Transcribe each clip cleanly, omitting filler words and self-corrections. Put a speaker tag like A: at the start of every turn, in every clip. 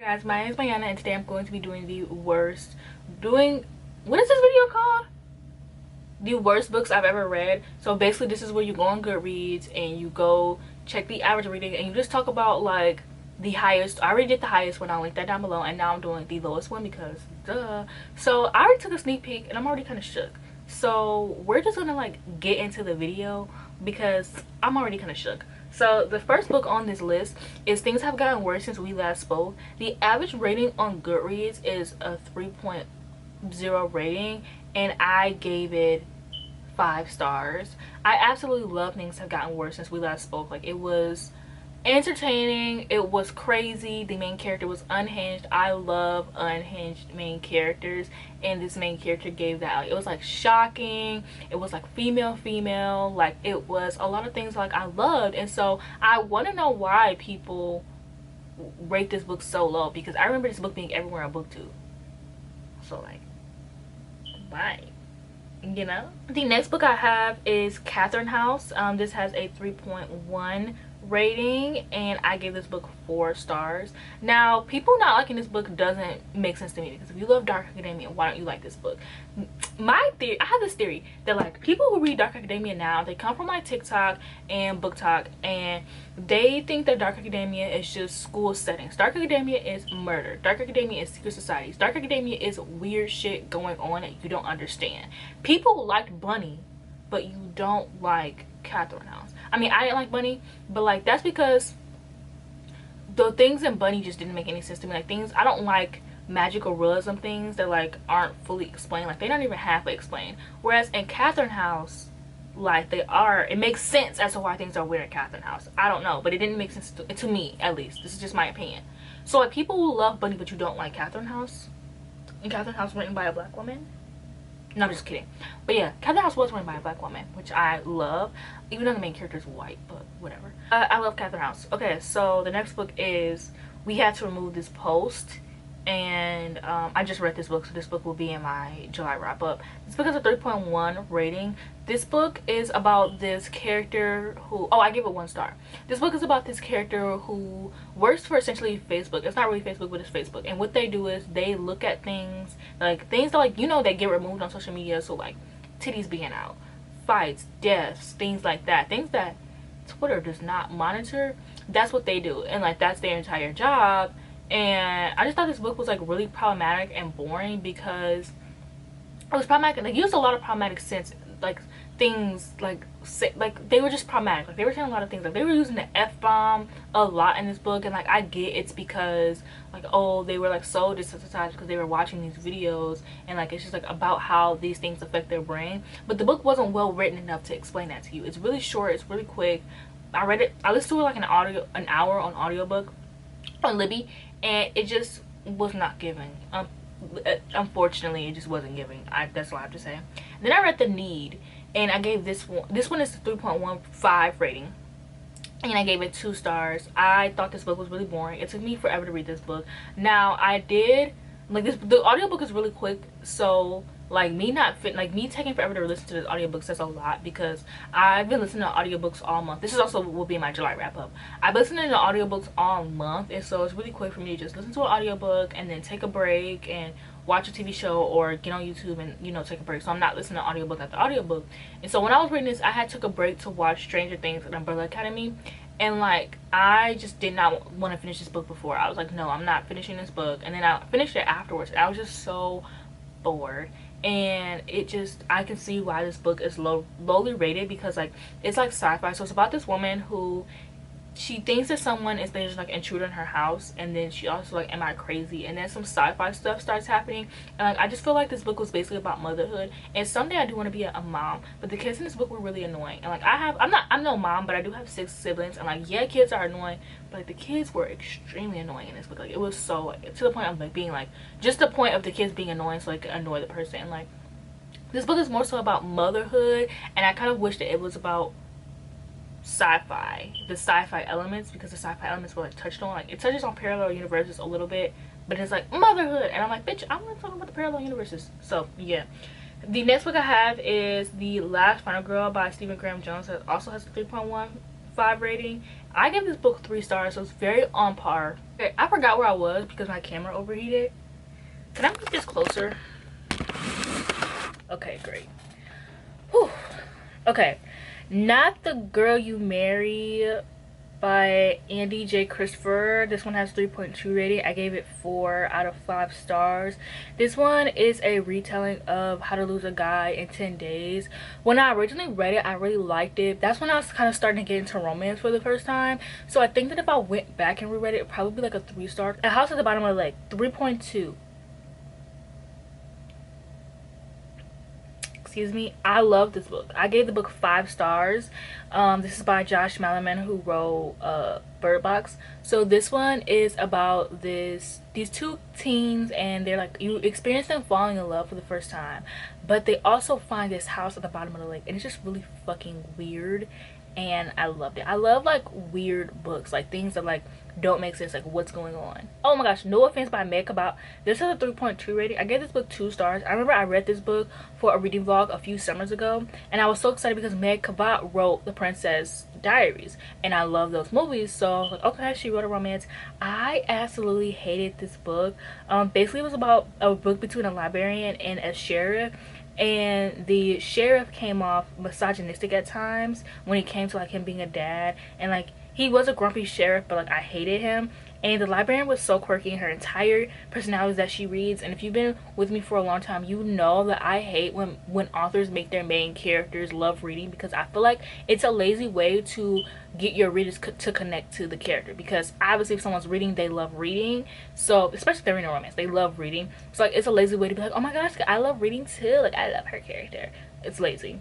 A: Guys, my name is Mayana and today I'm going to be doing what is this video called? The worst books I've ever read. So basically this is where you go on Goodreads and you go check the average reading and you just talk about like the highest. I already did the highest one, I'll link that down below, and now I'm doing the lowest one because duh. So I already took a sneak peek and I'm already kind of shook. So we're just gonna like get into the video because I'm already kind of shook. So the first book on this list is Things Have Gotten Worse Since We Last Spoke. The average rating on Goodreads is a 3.0 rating and I gave it 5 stars. I absolutely love Things Have Gotten Worse Since We Last Spoke. Like, it was entertaining, it was crazy, the main character was unhinged. I love unhinged main characters, and this main character gave that. Like, it was like shocking, it was like female, like it was a lot of things like I loved. And so I want to know why people rate this book so low, because I remember this book being everywhere on BookTube. So like, why? You know. The next book I have is Catherine House. This has a 3.1 rating and I gave this book 4 stars. Now, people not liking this book doesn't make sense to me, because if you love Dark Academia, why don't you like this book? My theory, I have this theory that like people who read Dark Academia now, they come from like TikTok and BookTok and they think that Dark Academia is just school settings. Dark Academia is murder. Dark Academia is secret societies. Dark Academia is weird shit going on that you don't understand. People liked Bunny, but you don't like Catherine House. I mean, I didn't like Bunny, but like that's because the things in Bunny just didn't make any sense to me. Like, things I don't like, magical realism things that like aren't fully explained, like they're not even halfway explained. Whereas in Catherine House, like they are, it makes sense as to why things are weird in Catherine House. I don't know, but it didn't make sense to me, at least. This is just my opinion. So like, people who love Bunny but you don't like Catherine House, and Catherine House written by a black woman. No, I'm just kidding. But yeah, Catherine House was written by a black woman, which I love, even though the main character is white, but whatever. I love Catherine House. Okay, so the next book is We Had to Remove This Post, and I just read this book, so this book will be in my July wrap up. This book has a 3.1 rating. This book is about this character who, oh, I gave it 1 star. This book is about this character who works for essentially Facebook. It's not really Facebook, but it's Facebook. And what they do is they look at things that like, you know, that get removed on social media. So like titties being out, fights, deaths, things like that, things that Twitter does not monitor. That's what they do, and like that's their entire job. And I just thought this book was like really problematic and boring, because it was problematic. Like, used a lot of problematic sense, like things like they were just problematic. Like, they were saying a lot of things, like they were using the F-bomb a lot in this book. And like, I get it's because like, oh, they were like so desensitized because they were watching these videos, and like it's just like about how these things affect their brain. But the book wasn't well written enough to explain that to you. It's really short, it's really quick. I read it, I listened to it like an hour on audiobook on Libby, and it just was not giving. Unfortunately, it just wasn't giving. That's all I have to say. And then I read The Need, and I gave this one is a 3.15 rating, and I gave it 2 stars. I thought this book was really boring. It took me forever to read this book. Now, I did like this, the audiobook is really quick, so like me taking forever to listen to this audiobook says a lot, because I've been listening to audiobooks all month. This is also will be my July wrap up. I've been listening to audiobooks all month, and so it's really quick for me to just listen to an audiobook and then take a break and watch a TV show or get on YouTube and, you know, take a break. So I'm not listening to audiobook after audiobook. And so when I was reading this, I took a break to watch Stranger Things and Umbrella Academy, and like I just did not want to finish this book before. I was like, no, I'm not finishing this book. And then I finished it afterwards, and I was just so bored. And it just, I can see why this book is lowly rated, because like it's like sci-fi. So it's about this woman who, she thinks that someone is just like intruder in her house, and then she also like, am I crazy? And then some sci-fi stuff starts happening, and like I just feel like this book was basically about motherhood. And someday I do want to be a mom, but the kids in this book were really annoying. And like I'm no mom, but I do have 6 siblings, and like, yeah, kids are annoying, but like the kids were extremely annoying in this book. Like, it was so, to the point of like being like, just the point of the kids being annoying so it could annoy the person. And like, this book is more so about motherhood, and I kind of wish that it was about the sci-fi elements, because the sci-fi elements were like touched on, like it touches on parallel universes a little bit, but it's like motherhood, and I'm like, bitch, I want to talk about the parallel universes. So yeah, the next book I have is The Last Final Girl by Stephen Graham Jones. That also has a 3.15 rating, I give this book 3 stars, so it's very on par. Okay, I forgot where I was because my camera overheated. Can I move this closer? Okay, great. Whew. Okay, Not the Girl You Marry by Andy J. Christopher. This one has 3.2 rating. I gave it 4 out of 5 stars. This one is a retelling of How to Lose a Guy in 10 Days. When I originally read it, I really liked it. That's when I was kind of starting to get into romance for the first time. So I think that if I went back and reread it, it'd probably be like a 3 star. A House at the Bottom of the Lake, 3.2. Excuse me. I love this book. I gave the book 5 stars. This is by Josh Malerman, who wrote Bird Box. So this one is about these 2 teens, and they're like, you experience them falling in love for the first time, but they also find this house at the bottom of the lake, and it's just really fucking weird. And I loved it. I love like weird books, like things that like don't make sense, like what's going on. Oh my gosh, No Offense by Meg Cabot. This has a 3.2 rating. I gave this book 2 stars. I remember I read this book for a reading vlog a few summers ago, and I was so excited because Meg Cabot wrote The Princess Diaries, and I love those movies. So I was like, okay, she wrote a romance. I absolutely hated this book. Basically it was about a book between a librarian and a sheriff, and the sheriff came off misogynistic at times when it came to like him being a dad, and like he was a grumpy sheriff, but like I hated him. And the librarian was so quirky in her entire personalities that she reads. And if you've been with me for a long time, you know that I hate when authors make their main characters love reading, because I feel like it's a lazy way to get your readers to connect to the character. Because obviously if someone's reading, they love reading. So especially if they're reading a romance, they love reading. So like it's a lazy way to be like, oh my gosh, I love reading too, like I love her character. It's lazy.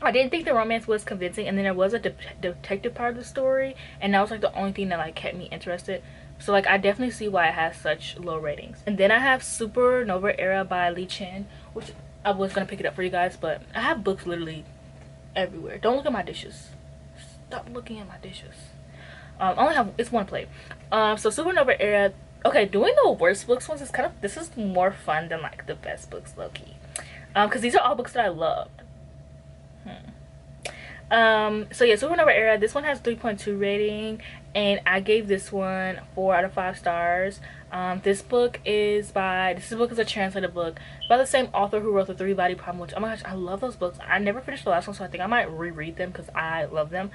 A: I didn't think the romance was convincing, and then there was a detective part of the story, and that was like the only thing that like kept me interested. So like I definitely see why it has such low ratings. And then I have Supernova Era by Lee Chen, which I was gonna pick it up for you guys, but I have books literally everywhere. Don't look at my dishes. Stop looking at my dishes. I only have, it's one plate. So Supernova Era. Okay, doing the worst books ones is kind of, this is more fun than like the best books, low-key. Because these are all books that I loved. So yeah, Supernova Era, this one has 3.2 rating, and I gave this one 4 out of 5 stars. This book is a translated book by the same author who wrote the 3-Body Problem, which, oh my gosh, I love those books. I never finished the last one, so I think I might reread them because I love them.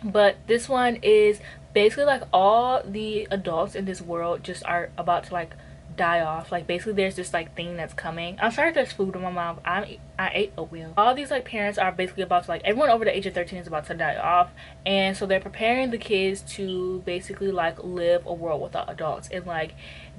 A: But this one is basically like all the adults in this world just are about to like die off. Like basically there's this like thing that's coming. I'm sorry if there's food in my mouth. I ate oatmeal. All these like parents are basically about to, like, everyone over the age of 13 is about to die off, and so they're preparing the kids to basically like live a world without adults. And like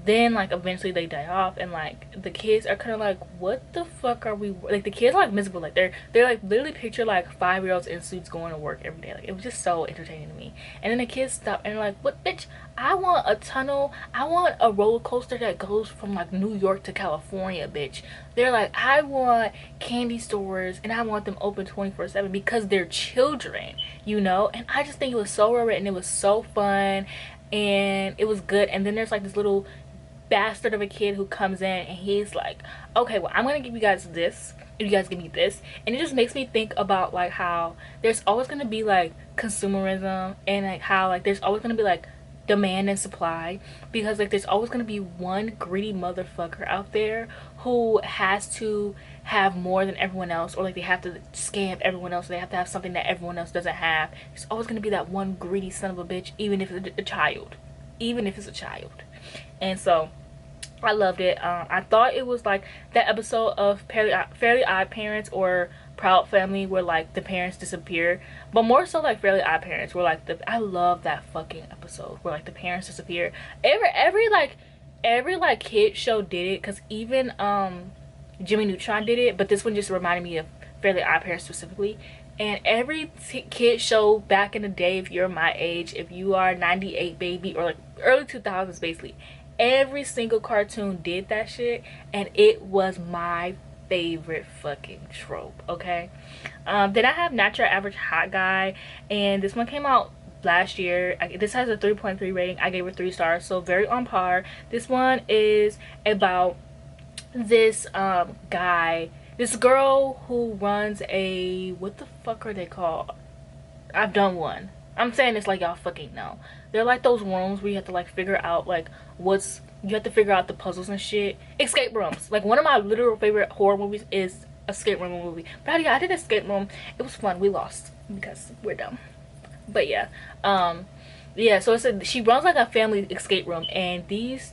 A: then like eventually they die off, and like the kids are kind of like, what the fuck are we, like the kids are like miserable. Like they're like literally picture like 5-year-olds in suits going to work every day. Like it was just so entertaining to me. And then the kids stop and like, what, bitch, I want a tunnel, I want a roller coaster that goes from like New York to California, bitch. They're like, I want candy stores and I want them open 24/7 because they're children, you know. And I just think it was so well written, it was so fun, and it was good. And then there's like this little bastard of a kid who comes in and he's like, okay, well, I'm gonna give you guys this if you guys give me this. And it just makes me think about like how there's always gonna be like consumerism, and like how like there's always gonna be like demand and supply, because like there's always gonna be one greedy motherfucker out there who has to have more than everyone else, or like they have to scam everyone else, they have to have something that everyone else doesn't have. There's always gonna be that one greedy son of a bitch, even if it's a child, even if it's a child. And so I loved it. I thought it was like that episode of Fairly Odd Parents or Proud Family where like the parents disappear, but more so like Fairly Odd Parents where like I love that fucking episode where like the parents disappear. Every kid show did it, because even Jimmy Neutron did it, but this one just reminded me of Fairly Odd Parents specifically. And every kid show back in the day, if you're my age, if you are 98 baby or like early 2000s, basically every single cartoon did that shit, and it was my favorite fucking trope. Okay. Then I have Not Your Average Hot Guy, and this one came out last year. This has a 3.3 rating. I gave it 3 stars, so very on par. This one is about this girl who runs a, what the fuck are they called? I've done one. I'm saying this like y'all fucking know. They're like those rooms where you have to like figure out like you have to figure out the puzzles and shit. Escape rooms. Like one of my literal favorite horror movies is escape room movie. But yeah, I did escape room. It was fun. We lost because we're dumb. But yeah, yeah. So she runs like a family escape room, and these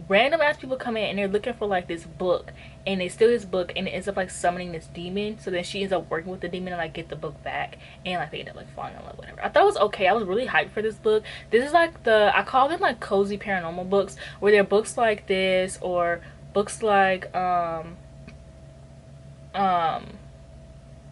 A: random ass people come in and they're looking for like this book, and they steal this book, and it ends up like summoning this demon. So then she ends up working with the demon and like get the book back, and like they end up like falling in love, whatever. I thought it was okay. I was really hyped for this book. This is like I call them like cozy paranormal books, where they're books like this or books like the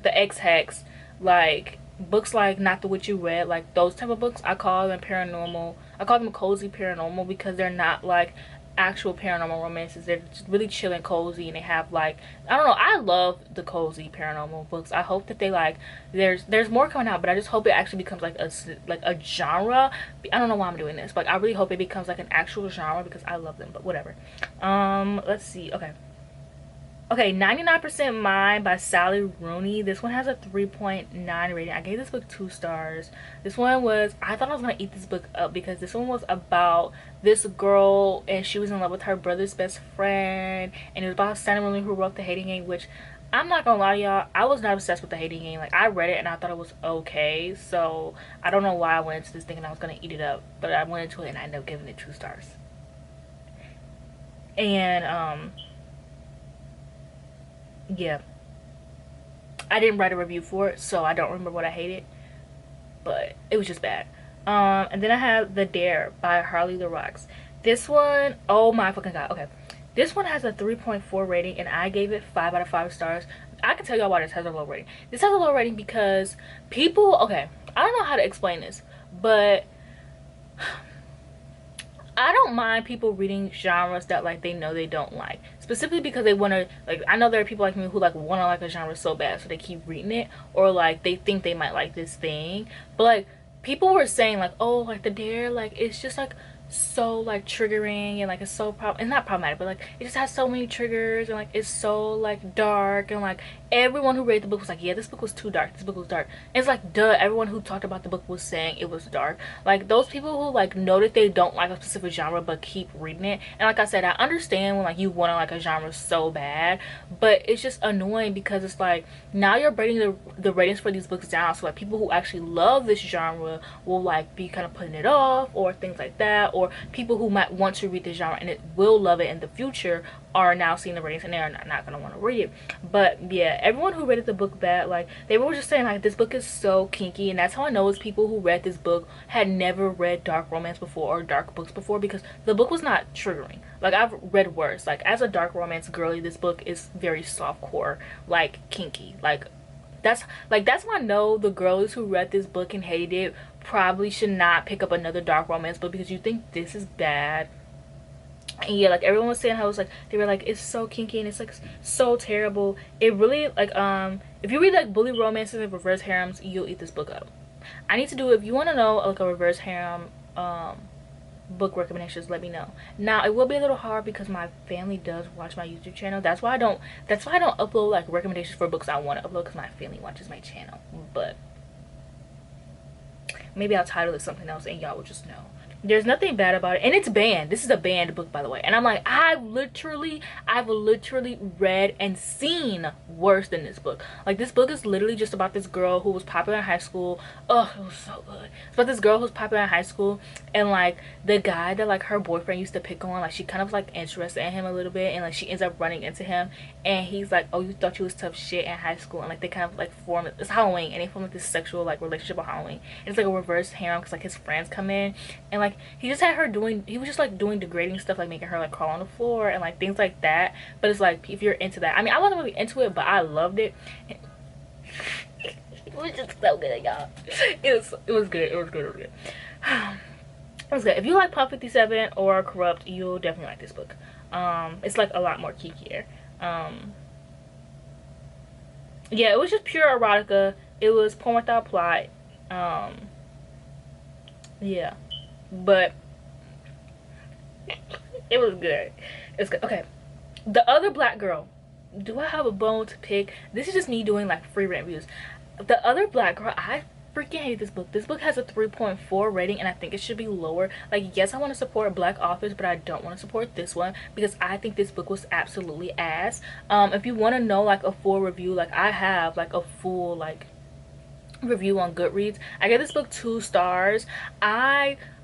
A: X-Hex, like books like Not the Witch You Read, like those type of books. I call them paranormal. I call them cozy paranormal because they're not like actual paranormal romances. They're just really chill and cozy, and they have like, I don't know, I love the cozy paranormal books. I hope that they like there's more coming out, but I just hope it actually becomes like a genre. I don't know why I'm doing this, but I really hope it becomes like an actual genre because I love them. But whatever. Let's see. Okay, 99% Mine by Sally Rooney. This one has a 3.9 rating. I gave this book 2 stars. This one was, I thought I was going to eat this book up because this one was about this girl and she was in love with her brother's best friend. And it was about Sally Rooney who wrote The Hating Game, which I'm not going to lie to y'all, I was not obsessed with The Hating Game. Like, I read it and I thought it was okay. So, I don't know why I went into this thinking I was going to eat it up. But I went into it and I ended up giving it 2 stars. And, yeah, I didn't write a review for it, so I don't remember what I hated, but it was just bad. And then I have The Dare by Harley the Rocks. This one, oh my fucking god. Okay, this one has a 3.4 rating and I gave it 5 out of 5 stars. I can tell y'all why this has a low rating. This has a low rating because people, okay, I don't know how to explain this, but I don't mind people reading genres that like they know they don't like, specifically because they want to, like, I know there are people like me who like want to like a genre so bad so they keep reading it, or like they think they might like this thing. But like people were saying like, oh, like The Dare, like it's just like so like triggering and like it's so it's not problematic, but like it just has so many triggers and like it's so like dark, and like everyone who read the book was like, yeah, this book was too dark, this book was dark. And it's like, duh, everyone who talked about the book was saying it was dark. Like those people who like know that they don't like a specific genre but keep reading it. And like I said, I understand when like you want to like a genre so bad, but it's just annoying because it's like now you're breaking the ratings for these books down, so like people who actually love this genre will like be kind of putting it off or things like that, or people who might want to read the genre and it will love it in the future are now seeing the ratings and they're not gonna want to read it. But yeah, everyone who read the book bad, like they were just saying like this book is so kinky, and that's how I know it's people who read this book had never read dark romance before or dark books before, because the book was not triggering. Like I've read worse. Like as a dark romance girly, this book is very soft core, like kinky. Like that's why I know the girls who read this book and hated it probably should not pick up another dark romance book, because you think this is bad. And yeah, like everyone was saying how it's like, they were like, it's so kinky and it's like so terrible. It really like if you read like bully romances and reverse harems, you'll eat this book up. I need to do, if you want to know like a reverse harem book recommendations, let me know. Now it will be a little hard because my family does watch my YouTube channel. That's why I don't upload like recommendations for books I want to upload, because my family watches my channel. But maybe I'll title it something else and y'all will just know. There's nothing bad about it, and it's banned. This is a banned book, by the way. And I'm like, I've literally read and seen worse than this book. Like this book is literally just about this girl who was popular in high school. Oh, it was so good. It's about this girl who's popular in high school, and like the guy that like her boyfriend used to pick on, like she kind of like interested in him a little bit, and like she ends up running into him, and he's like, oh, you thought you was tough shit in high school. And like they kind of like form, it's Halloween, and they form like this sexual like relationship on Halloween. And it's like a reverse harem because like his friends come in, and like he just had her doing, he was just like doing degrading stuff, like making her like crawl on the floor and like things like that. But it's like, if you're into that, I mean, I wasn't really into it, but I loved it. It was just so good, y'all. It was good. It was good. It was good. It was good. If you like Pump 57 or Corrupt, you'll definitely like this book. It's like a lot more kinkier. Yeah, it was just pure erotica. It was porn without plot. Yeah, but it was good. It's good. Okay, The Other Black Girl. Do I have a bone to pick? This is just me doing like free rent reviews. The Other Black Girl, I freaking hate this book. This book has a 3.4 rating, and I think it should be lower. Like, yes, I want to support Black authors, but I don't want to support this one because I think this book was absolutely ass. If you want to know like a full review, like I have like a full like review on Goodreads. I gave this book 2 stars.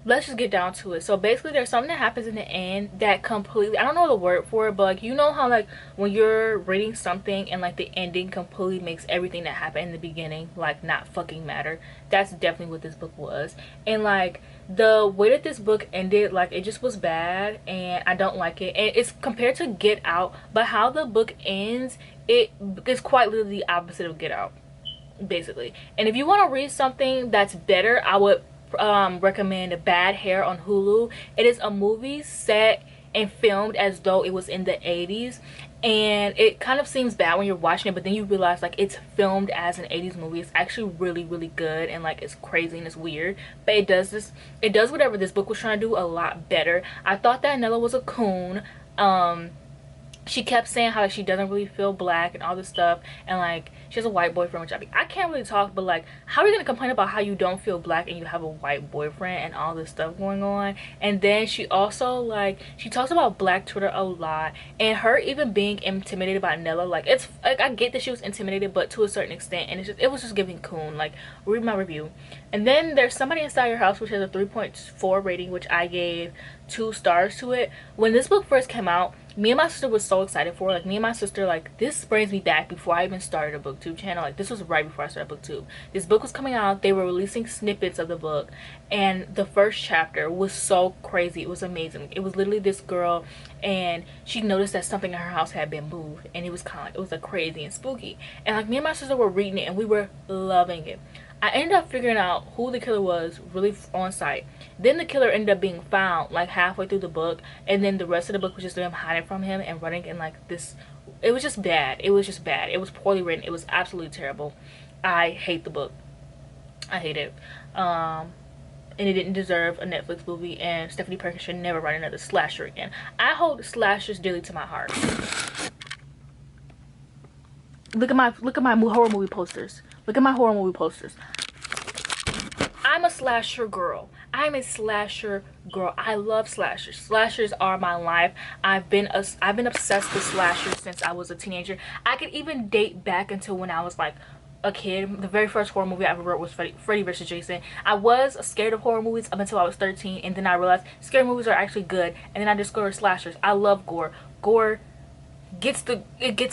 A: Let's just get down to it. So basically there's something that happens in the end that completely, I don't know the word for it, but like, you know how like when you're reading something and like the ending completely makes everything that happened in the beginning like not fucking matter. That's definitely what this book was. And like the way that this book ended, like it just was bad and I don't like it. And it's compared to Get Out, but how the book ends, it is quite literally the opposite of Get Out, basically. And if you want to read something that's better, I would recommend Bad Hair on Hulu. It is a movie set and filmed as though it was in the 80s, and it kind of seems bad when you're watching it, but then you realize like it's filmed as an 80s movie. It's actually really, really good, and like it's crazy and it's weird, but it does whatever this book was trying to do a lot better. I thought that Nella was a coon. She kept saying how like, she doesn't really feel black and all this stuff, and like she has a white boyfriend, which I can't really talk, but like how are you gonna complain about how you don't feel black and you have a white boyfriend and all this stuff going on? And then she also like she talks about Black Twitter a lot, and her even being intimidated by Nella. Like it's like I get that she was intimidated, but to a certain extent, and it was just giving coon. Like read my review. And then there's Somebody Inside Your House, which has a 3.4 rating, which I gave 2 stars to it. When this book first came out, me and my sister was so excited for it. Like me and my sister, like this brings me back before I even started a booktube channel. Like this was right before I started booktube. This book was coming out, they were releasing snippets of the book, and the first chapter was so crazy. It was amazing. It was literally this girl, and she noticed that something in her house had been moved, and it was kind of like, it was like crazy and spooky, and like me and my sister were reading it and we were loving it. I ended up figuring out who the killer was really on site. Then the killer ended up being found like halfway through the book, and then the rest of the book was just them hiding from him and running in like this. It was just bad. It was just bad. It was poorly written. It was absolutely terrible. I hate the book. I hate it. And it didn't deserve a Netflix movie, and Stephanie Perkins should never write another slasher again. I hold slashers dearly to my heart. Look at my horror movie posters. Look at my horror movie posters. I'm a slasher girl. I'm a slasher girl. I love slashers. Slashers are my life. I've been obsessed with slashers since I was a teenager. I could even date back until when I was like a kid. The very first horror movie I ever wrote was Freddy vs. Jason. I was scared of horror movies up until I was 13, and then I realized scary movies are actually good, and then I discovered slashers. I love gore. Gore gets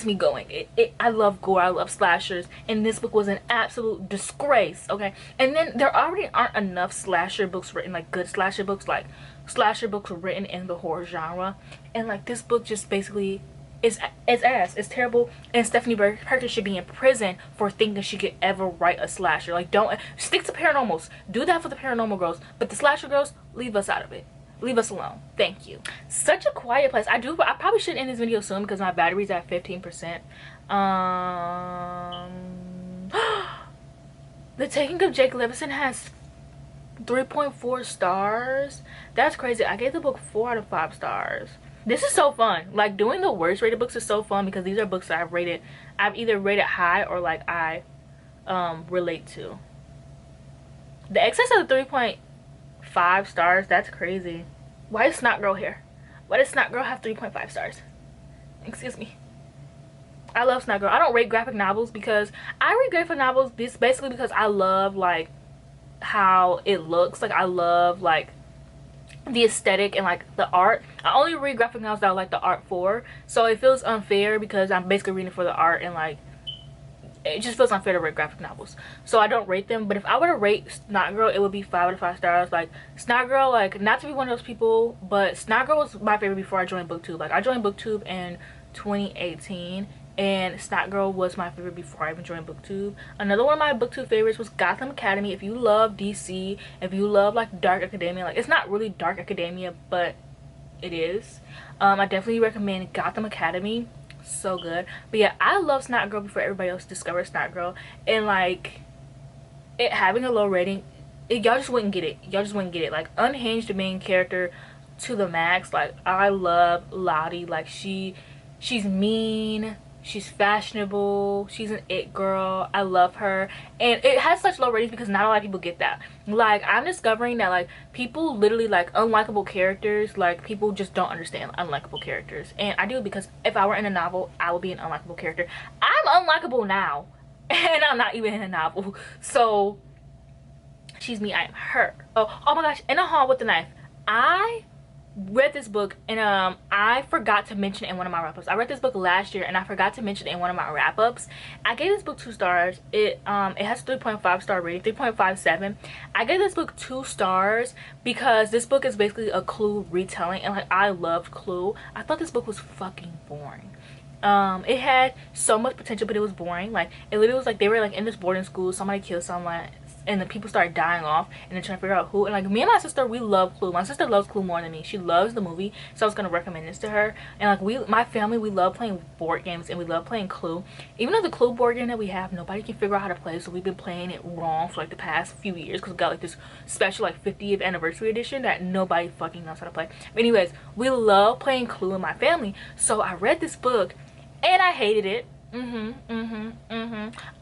A: me going. I love gore. I love slashers, and this book was an absolute disgrace. Okay, and then there already aren't enough slasher books written, like good slasher books, like slasher books written in the horror genre, and like this book just basically is ass. It's terrible, and Stephanie Perkins should be in prison for thinking she could ever write a slasher. Like, don't stick to paranormals. Do that for the paranormal girls, but the slasher girls, leave us out of it. Leave us alone. Thank you. Such a quiet place. I probably should end this video soon because my battery's at 15%. The Taking of Jake Levinson has 3.4 stars. That's crazy. I gave the book 4 out of 5 stars. This is so fun. Like, doing the worst rated books is so fun because these are books that I've either rated high or like I relate to. The excess of the 3.5 stars, that's crazy. Why is Snot Girl here? Why does Snot Girl have 3.5 stars? Excuse me. I love Snot Girl. I don't rate graphic novels because I read graphic novels basically because I love like how it looks. Like I love like the aesthetic and like the art. I only read graphic novels that I like the art for, so it feels unfair because I'm basically reading for the art, and like it just feels unfair to rate graphic novels, so I don't rate them. But if I were to rate Snot Girl, it would be 5 out of 5 stars. Like Snot Girl, like not to be one of those people, but Snot Girl was my favorite before I joined BookTube. Like I joined BookTube in 2018, and Snot Girl was my favorite before I even joined BookTube. Another one of my BookTube favorites was Gotham Academy. If you love DC, if you love like dark academia, like it's not really dark academia, but it is. I definitely recommend Gotham Academy. So good. But yeah, I love Snot Girl before everybody else discovered Snot Girl, and like it having a low rating, y'all just wouldn't get it. Y'all just wouldn't get it. Like Unhinged, the main character to the max. Like I love Lottie. Like she's mean, She's fashionable. She's an it girl. I love her. And it has such low ratings because not a lot of people get that. Like, I'm discovering that, like, people literally like unlikable characters. Like, people just don't understand unlikable characters. And I do, because if I were in a novel, I would be an unlikable character. I'm unlikable now. And I'm not even in a novel. So, she's me, I am her. Oh my gosh, in a hall with the knife. I read this book and I forgot to mention it in one of my wrap-ups. I read this book last year and I forgot to mention it in one of my wrap-ups. I gave this book 2 stars. It has 3.5 star rating, 3.57. I gave this book 2 stars because this book is basically a Clue retelling, and like, I loved Clue. I thought this book was fucking boring. It had so much potential, but it was boring. Like, it literally was like they were like in this boarding school, somebody killed someone, and the people started dying off, and they're trying to figure out who. And like, me and my sister, we love Clue. My sister loves Clue more than me. She loves the movie, so I was gonna recommend this to her. And like, my family, we love playing board games and we love playing Clue. Even though the Clue board game that we have, nobody can figure out how to play, so we've been playing it wrong for like the past few years because we got like this special like 50th anniversary edition that nobody fucking knows how to play. But anyways, we love playing Clue in my family. So I read this book and I hated it.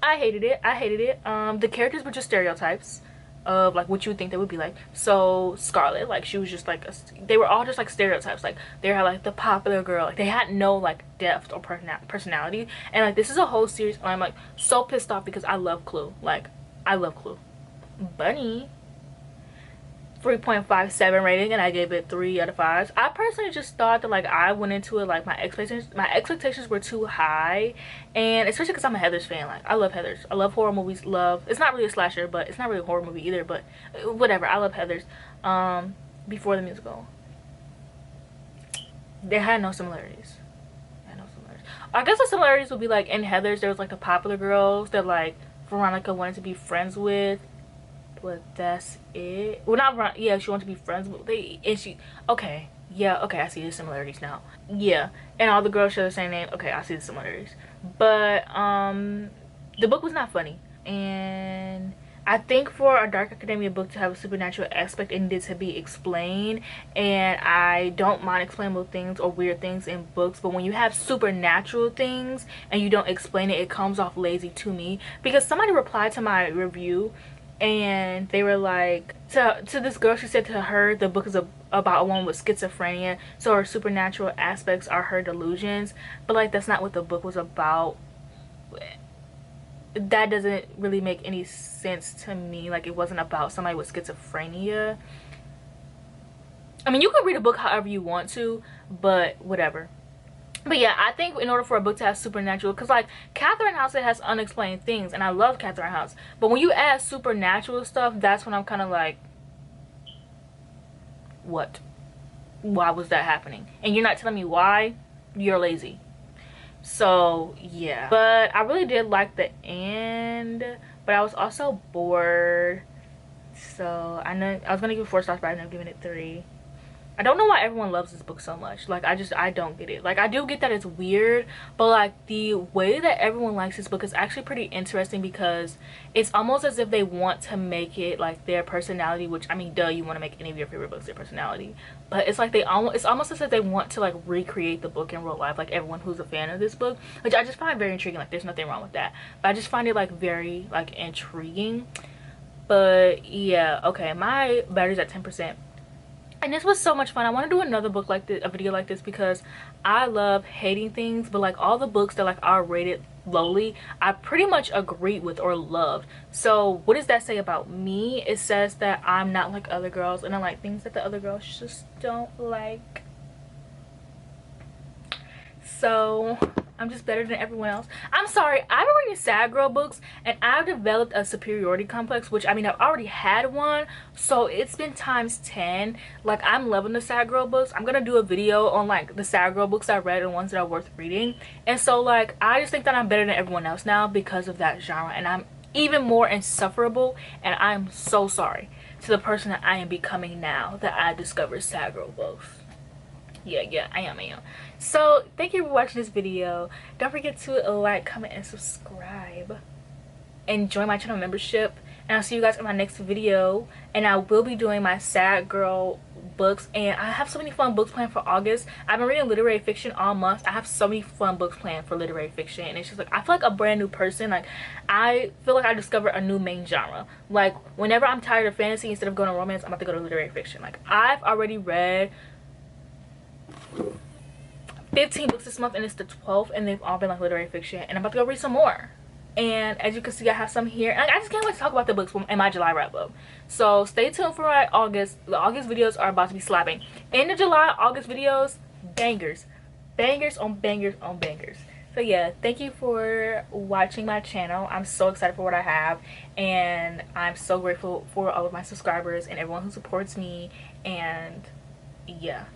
A: I hated it. The characters were just stereotypes of like what you would think they would be like. So Scarlett, like, she was just like they were all just like stereotypes. Like, they had like the popular girl, like they had no like depth or personality. And like, this is a whole series and I'm like so pissed off because I love Clue. Like, I love Clue. Bunny, 3.57 rating, and I gave it 3 out of 5. I personally just thought that like I went into it like my expectations were too high, and especially because I'm a Heathers fan. Like, I love Heathers. I love horror movies. It's not really a slasher, but it's not really a horror movie either, but whatever. I love Heathers. Before the musical, they had no similarities. I guess the similarities would be like in Heathers there was like the popular girls that like Veronica wanted to be friends with, but that's it. Well, not, yeah, she wanted to be friends with okay, yeah, okay, I see the similarities now. Yeah, and all the girls share the same name. Okay, I see the similarities. But the book was not funny, and I think for a dark academia book to have a supernatural aspect, it needed to be explained. And I don't mind explainable things or weird things in books, but when you have supernatural things and you don't explain it, it comes off lazy to me. Because somebody replied to my review and they were like, to this girl, she said to her the book is about a woman with schizophrenia, so her supernatural aspects are her delusions. But like, that's not what the book was about. That doesn't really make any sense to me. Like, it wasn't about somebody with schizophrenia. I mean, you could read a book however you want to, but whatever. But yeah, I think in order for a book to have supernatural, because like Catherine House, it has unexplained things, and I love Catherine House, but when you add supernatural stuff, that's when I'm kind of like, what? Why was that happening? And you're not telling me why. You're lazy. So yeah, but I really did like the end, but I was also bored. So I know I was gonna give it 4 stars, but I ended up giving it 3. I don't know why everyone loves this book so much. Like, I don't get it. Like, I do get that it's weird, but like the way that everyone likes this book is actually pretty interesting, because it's almost as if they want to make it like their personality, which, I mean, duh, you want to make any of your favorite books their personality, but it's like it's almost as if they want to like recreate the book in real life, like everyone who's a fan of this book, which I just find very intriguing. Like, there's nothing wrong with that, but I just find it like very like intriguing. But yeah, okay, my battery's at 10%. And this was so much fun. I want to do another book like this, a video like this, because I love hating things, but like all the books that like are rated lowly, I pretty much agreed with or loved. So what does that say about me? It says that I'm not like other girls, and I like things that the other girls just don't like. So I'm just better than everyone else. I'm sorry, I've been reading sad girl books and I've developed a superiority complex, which, I mean, I've already had one, so it's been times 10. Like, I'm loving the sad girl books. I'm gonna do a video on like the sad girl books I read and ones that are worth reading. And so like, I just think that I'm better than everyone else now because of that genre, and I'm even more insufferable, and I'm so sorry to the person that I am becoming now that I discovered sad girl books. Yeah, I am. So thank you for watching this video. Don't forget to like, comment, and subscribe, and join my channel membership, and I'll see you guys in my next video. And I will be doing my sad girl books, and I have so many fun books planned for August. I've been reading literary fiction all month. I have so many fun books planned for literary fiction, and it's just like I feel like a brand new person. Like I feel like I discovered a new main genre. Like whenever I'm tired of fantasy, instead of going to romance, I'm about to go to literary fiction. Like I've already read 15 books this month, and it's the 12th, and they've all been like literary fiction, and I'm about to go read some more. And as you can see, I have some here, and I just can't wait to talk about the books in my July wrap up. So stay tuned for my August. The August videos are about to be slapping. In the July August videos, bangers on bangers on bangers. So yeah, thank you for watching my channel. I'm so excited for what I have, and I'm so grateful for all of my subscribers and everyone who supports me. And yeah.